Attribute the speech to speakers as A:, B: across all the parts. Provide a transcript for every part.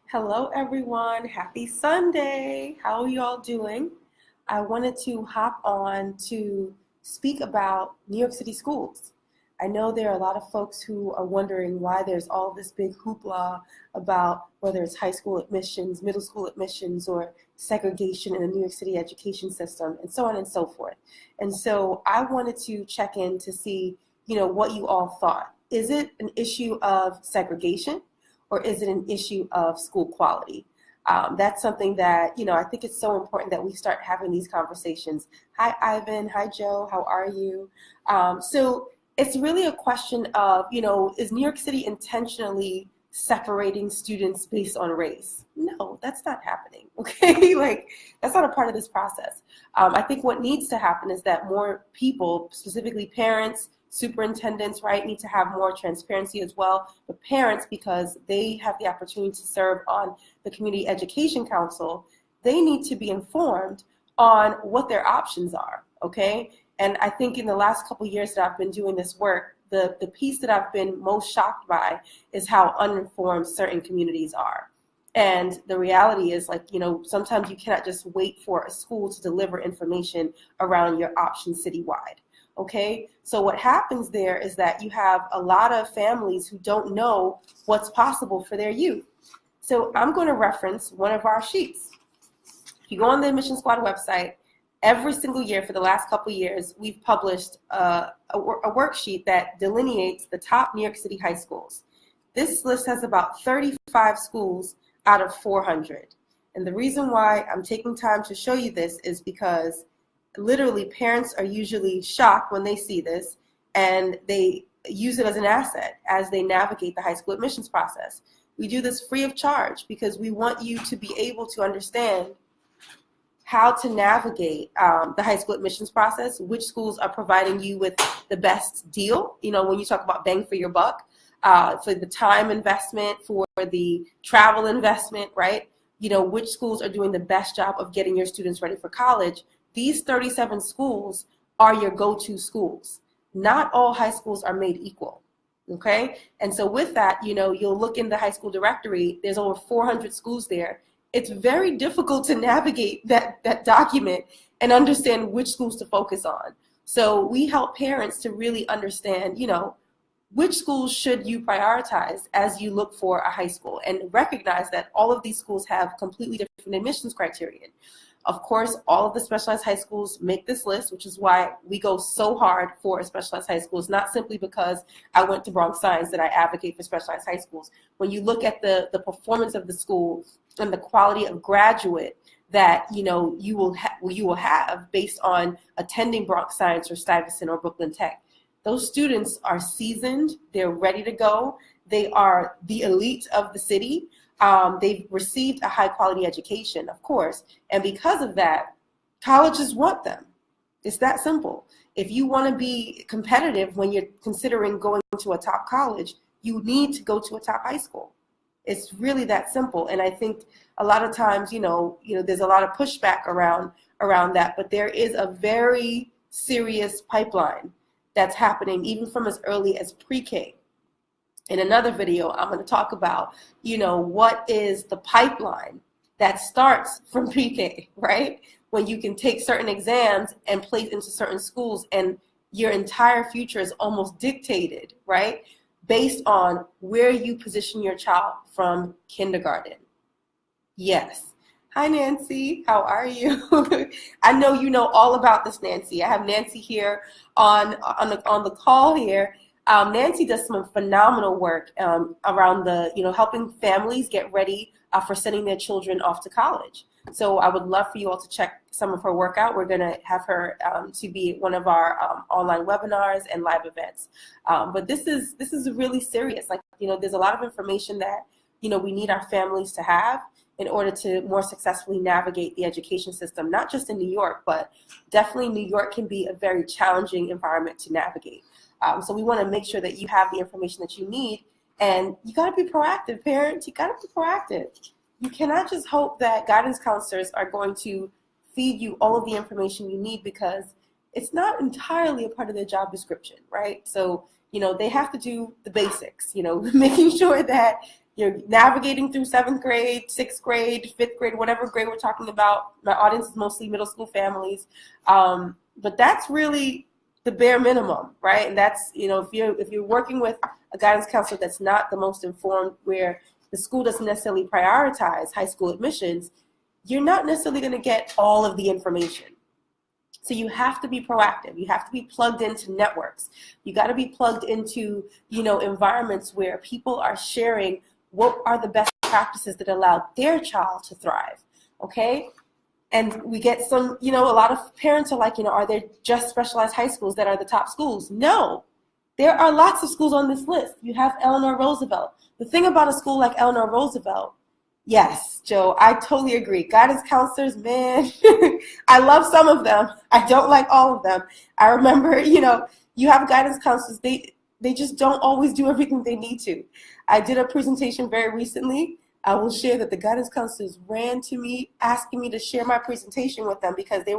A: Hello, everyone. Happy Sunday. How are you all doing? I wanted to hop on to speak about New York City schools. I know there are a lot of folks who are wondering why there's all this big hoopla about whether it's high school admissions, middle school admissions, or segregation in the New York City education system, and so on and so forth. And so I wanted to check in to see, what you all thought. Is it an issue of segregation? Or is it an issue of school quality? That's something that, I think it's so important that we start having these conversations. Hi, Ivan. Hi, Joe. How are you? So it's really a question of, is New York City intentionally separating students based on race? No, that's not happening, okay? That's not a part of this process. I think what needs to happen is that more people, specifically parents, superintendents, right, need to have more transparency as well. But parents, because they have the opportunity to serve on the Community Education Council, they need to be informed on what their options are, okay? And I think in the last couple of years that I've been doing this work, the piece that I've been most shocked by is how uninformed certain communities are. And the reality is, sometimes you cannot just wait for a school to deliver information around your options citywide. Okay, so what happens there is that you have a lot of families who don't know what's possible for their youth. So I'm going to reference one of our sheets. If you go on the Admission Squad website, every single year for the last couple of years, we've published a worksheet that delineates the top New York City high schools. This list has about 35 schools out of 400. And the reason why I'm taking time to show you this is because literally parents are usually shocked when they see this, and they use it as an asset as they navigate the high school admissions process. We do this free of charge because we want you to be able to understand how to navigate the high school admissions process, which schools are providing you with the best deal, when you talk about bang for your buck, for the time investment, for the travel investment, right? Which schools are doing the best job of getting your students ready for college. These 37 schools are your go-to schools. Not all high schools are made equal, okay? And so with that, you'll look in the high school directory, there's over 400 schools there. It's very difficult to navigate that document and understand which schools to focus on. So we help parents to really understand, which schools should you prioritize as you look for a high school, and recognize that all of these schools have completely different admissions criteria. Of course, all of the specialized high schools make this list, which is why we go so hard for specialized high schools, not simply because I went to Bronx Science that I advocate for specialized high schools. When you look at the performance of the school and the quality of graduate that you will have based on attending Bronx Science or Stuyvesant or Brooklyn Tech, those students are seasoned, they're ready to go, they are the elite of the city. They've received a high quality education, of course, and because of that, colleges want them. It's that simple. If you want to be competitive when you're considering going to a top college, you need to go to a top high school. It's really that simple. And I think a lot of times, there's a lot of pushback around that, but there is a very serious pipeline that's happening even from as early as pre-K. In another video, I'm going to talk about, what is the pipeline that starts from pre-K, right? When you can take certain exams and place into certain schools, and your entire future is almost dictated, right? Based on where you position your child from kindergarten. Yes. Hi, Nancy. How are you? I know you know all about this, Nancy. I have Nancy here on the call here. Nancy does some phenomenal work around helping families get ready for sending their children off to college. So I would love for you all to check some of her work out. We're going to have her to be one of our online webinars and live events. But this is really serious. There's a lot of information that, we need our families to have in order to more successfully navigate the education system, not just in New York, but definitely New York can be a very challenging environment to navigate. So we want to make sure that you have the information that you need, and you got to be proactive, parents. You got to be proactive. You cannot just hope that guidance counselors are going to feed you all of the information you need, because it's not entirely a part of their job description, right? So, they have to do the basics, making sure that you're navigating through 7th grade, 6th grade, 5th grade, whatever grade we're talking about. My audience is mostly middle school families. But that's really the bare minimum, right? And that's, if you're working with a guidance counselor that's not the most informed, where the school doesn't necessarily prioritize high school admissions, you're not necessarily going to get all of the information. So you have to be proactive. You have to be plugged into networks. You got to be plugged into, environments where people are sharing what are the best practices that allow their child to thrive, okay? And we get some, a lot of parents are like, are there just specialized high schools that are the top schools? No, there are lots of schools on this list. You have Eleanor Roosevelt. The thing about a school like Eleanor Roosevelt, yes, Joe, I totally agree. Guidance counselors, man, I love some of them. I don't like all of them. I remember, you have guidance counselors, they just don't always do everything they need to. I did a presentation very recently. I will share that the guidance counselors ran to me asking me to share my presentation with them because they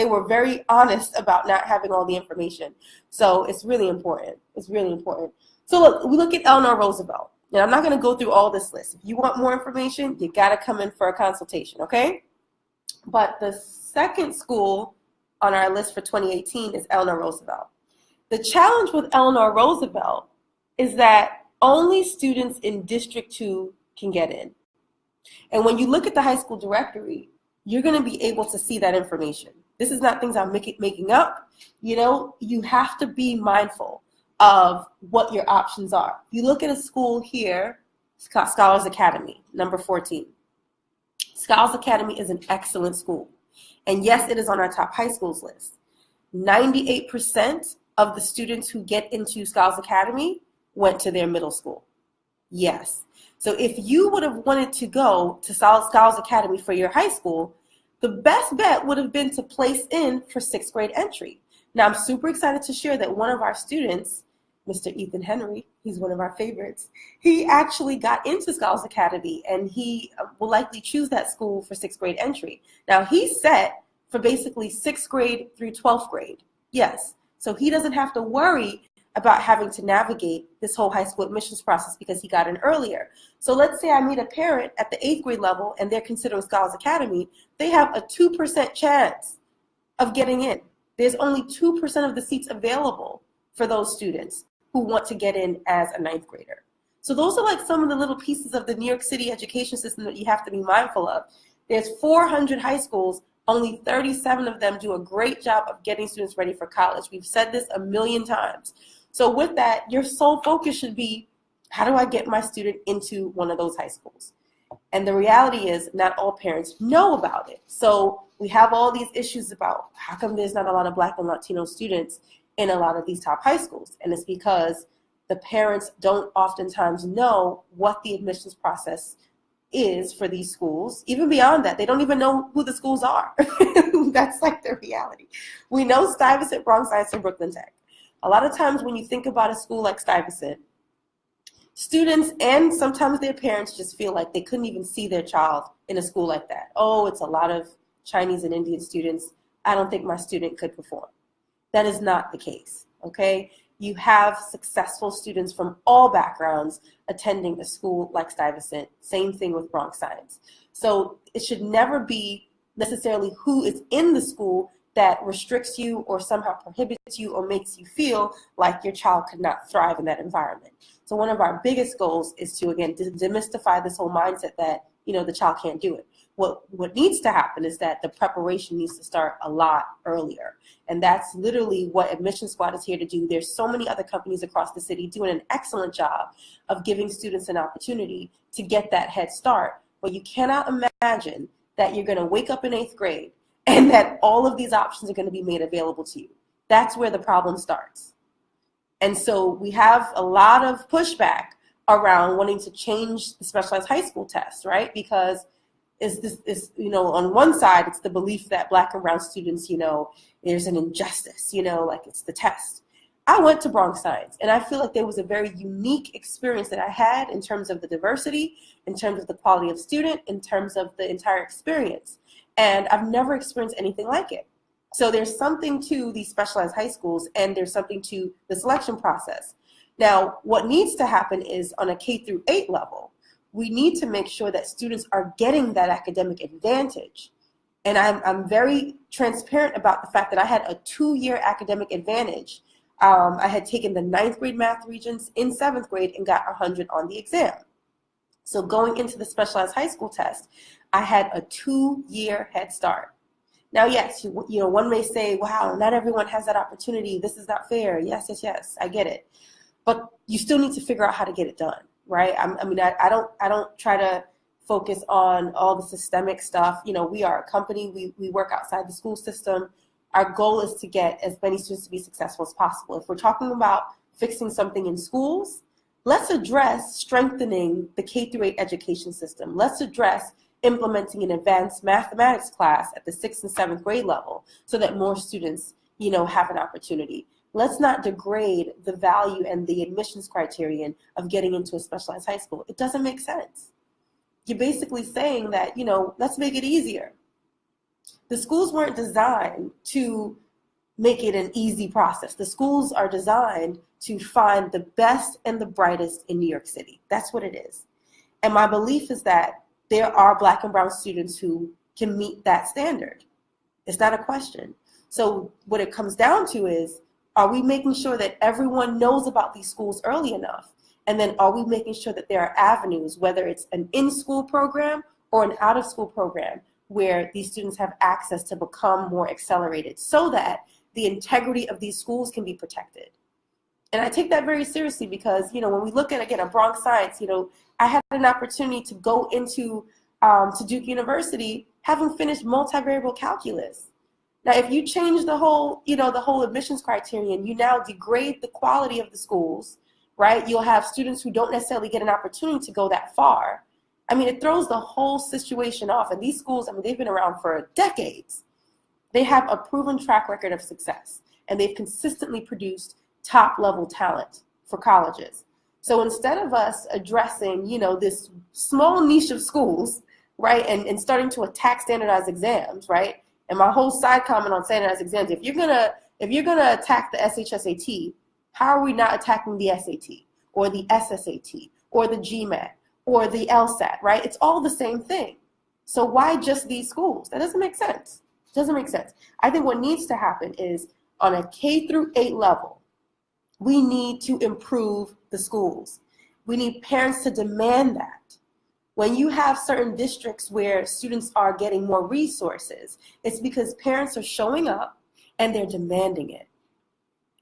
A: were very honest about not having all the information. So it's really important. It's really important. So look, we look at Eleanor Roosevelt. And I'm not going to go through all this list. If you want more information, you got to come in for a consultation, okay? But the second school on our list for 2018 is Eleanor Roosevelt. The challenge with Eleanor Roosevelt is that only students in District 2 can get in. And when you look at the high school directory, you're going to be able to see that information. This is not things I'm making up. You have to be mindful of what your options are. If you look at a school here, Scholars Academy, number 14. Scholars Academy is an excellent school. And yes, it is on our top high schools list. 98% of the students who get into Scholars Academy went to their middle school. Yes. So if you would have wanted to go to Scholars Academy for your high school, the best bet would have been to place in for 6th grade entry. Now, I'm super excited to share that one of our students, Mr. Ethan Henry, he's one of our favorites, he actually got into Scholars Academy, and he will likely choose that school for 6th grade entry. Now, he's set for basically 6th grade through 12th grade. Yes. So he doesn't have to worry about having to navigate this whole high school admissions process because he got in earlier. So let's say I meet a parent at the 8th grade level and they're considering Scholars Academy, they have a 2% chance of getting in. There's only 2% of the seats available for those students who want to get in as a 9th grader. So those are like some of the little pieces of the New York City education system that you have to be mindful of. There's 400 high schools, only 37 of them do a great job of getting students ready for college. We've said this a million times. So with that, your sole focus should be, how do I get my student into one of those high schools? And the reality is not all parents know about it. So we have all these issues about how come there's not a lot of Black and Latino students in a lot of these top high schools. And it's because the parents don't oftentimes know what the admissions process is for these schools. Even beyond that, they don't even know who the schools are. That's like the reality. We know Stuyvesant, Bronx Science, and Brooklyn Tech. A lot of times when you think about a school like Stuyvesant, students and sometimes their parents just feel like they couldn't even see their child in a school like that. Oh, it's a lot of Chinese and Indian students. I don't think my student could perform. That is not the case, okay? You have successful students from all backgrounds attending a school like Stuyvesant. Same thing with Bronx Science. So it should never be necessarily who is in the school that restricts you or somehow prohibits you or makes you feel like your child could not thrive in that environment. So one of our biggest goals is to, again, demystify this whole mindset that, the child can't do it. What needs to happen is that the preparation needs to start a lot earlier. And that's literally what Admission Squad is here to do. There's so many other companies across the city doing an excellent job of giving students an opportunity to get that head start. But you cannot imagine that you're going to wake up in 8th grade and that all of these options are going to be made available to you. That's where the problem starts. And so we have a lot of pushback around wanting to change the specialized high school test, right? Because on one side, it's the belief that Black and brown students, there's an injustice, like it's the test. I went to Bronx Science, and I feel like there was a very unique experience that I had in terms of the diversity, in terms of the quality of student, in terms of the entire experience. And I've never experienced anything like it. So there's something to these specialized high schools, and there's something to the selection process. Now, what needs to happen is on a K through 8 level, we need to make sure that students are getting that academic advantage. And I'm very transparent about the fact that I had a 2-year academic advantage. I had taken the 9th grade math regents in 7th grade and got 100 on the exam. So going into the specialized high school test, I had a 2-year head start. Now, yes, one may say, wow, not everyone has that opportunity. This is not fair. Yes, yes, yes, I get it. But you still need to figure out how to get it done, right? I don't try to focus on all the systemic stuff. We are a company. We work outside the school system. Our goal is to get as many students to be successful as possible. If we're talking about fixing something in schools, let's address strengthening the K-8 education system. Let's address implementing an advanced mathematics class at the 6th and 7th grade level so that more students, have an opportunity. Let's not degrade the value and the admissions criterion of getting into a specialized high school. It doesn't make sense. You're basically saying that, let's make it easier. The schools weren't designed to make it an easy process. The schools are designed to find the best and the brightest in New York City. That's what it is. And my belief is that there are Black and brown students who can meet that standard. It's not a question. So what it comes down to is, are we making sure that everyone knows about these schools early enough? And then are we making sure that there are avenues, whether it's an in-school program or an out-of-school program, where these students have access to become more accelerated so that the integrity of these schools can be protected? And I take that very seriously because, when we look at, again, a Bronx Science, I had an opportunity to go into to Duke University having finished multivariable calculus. Now, if you change the whole admissions criterion, you now degrade the quality of the schools, right? You'll have students who don't necessarily get an opportunity to go that far. It throws the whole situation off. And these schools, they've been around for decades. They have a proven track record of success, and they've consistently produced top-level talent for colleges. So instead of us addressing, this small niche of schools, right, and starting to attack standardized exams, right? And my whole side comment on standardized exams, if you're gonna attack the SHSAT, how are we not attacking the SAT or the SSAT or the GMAT or the LSAT, right? It's all the same thing. So why just these schools? That doesn't make sense. It doesn't make sense. I think what needs to happen is on a K-8 level, we need to improve the schools. We need parents to demand that. When you have certain districts where students are getting more resources, it's because parents are showing up and they're demanding it.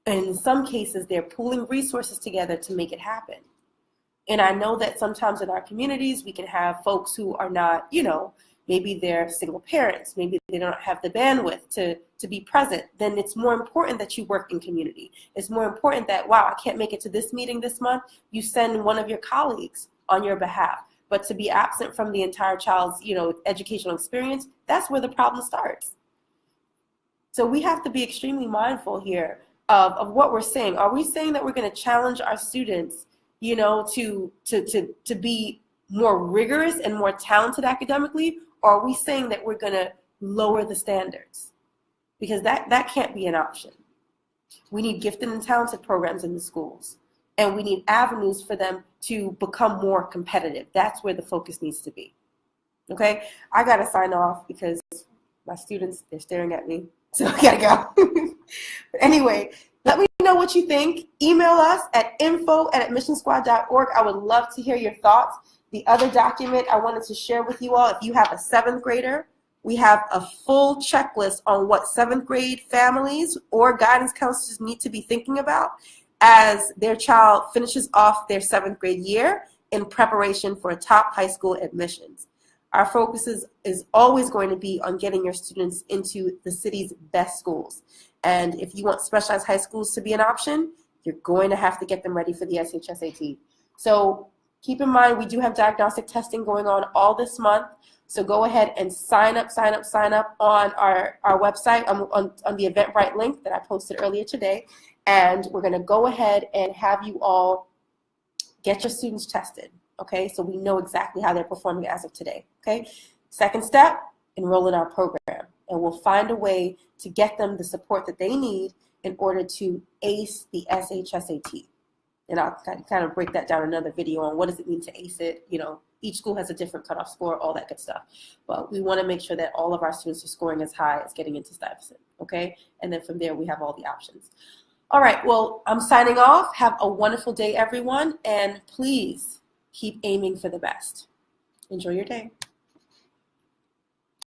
A: And in some cases, they're pooling resources together to make it happen. And I know that sometimes in our communities, we can have folks who are not, maybe they're single parents, maybe they don't have the bandwidth to be present. Then it's more important that you work in community. It's more important that, wow, I can't make it to this meeting this month. You send one of your colleagues on your behalf. But to be absent from the entire child's, educational experience, that's where the problem starts. So we have to be extremely mindful here of what we're saying. Are we saying that we're going to challenge our students, to be more rigorous and more talented academically, or are we saying that we're going to lower the standards? Because that can't be an option. We need gifted and talented programs in the schools, and we need avenues for them to become more competitive. That's where the focus needs to be. Okay, I gotta sign off because my students, they're staring at me, so I gotta go. Anyway, let me know what you think. Email us at info@admissionsquad.org. I would love to hear your thoughts. The other document I wanted to share with you all, if you have a 7th grader, we have a full checklist on what 7th grade families or guidance counselors need to be thinking about as their child finishes off their 7th grade year in preparation for top high school admissions. Our focus is always going to be on getting your students into the city's best schools. And if you want specialized high schools to be an option, you're going to have to get them ready for the SHSAT. So keep in mind, we do have diagnostic testing going on all this month. So go ahead and sign up on our website, on the Eventbrite link that I posted earlier today. And we're going to go ahead and have you all get your students tested, okay? So we know exactly how they're performing as of today, okay? Second step, enroll in our program. And we'll find a way to get them the support that they need in order to ace the SHSAT. And I'll kind of break that down in another video on what does it mean to ace it, each school has a different cutoff score, all that good stuff. But we want to make sure that all of our students are scoring as high as getting into Stuyvesant, okay? And then from there, we have all the options. All right, well, I'm signing off. Have a wonderful day, everyone, and please keep aiming for the best. Enjoy your day.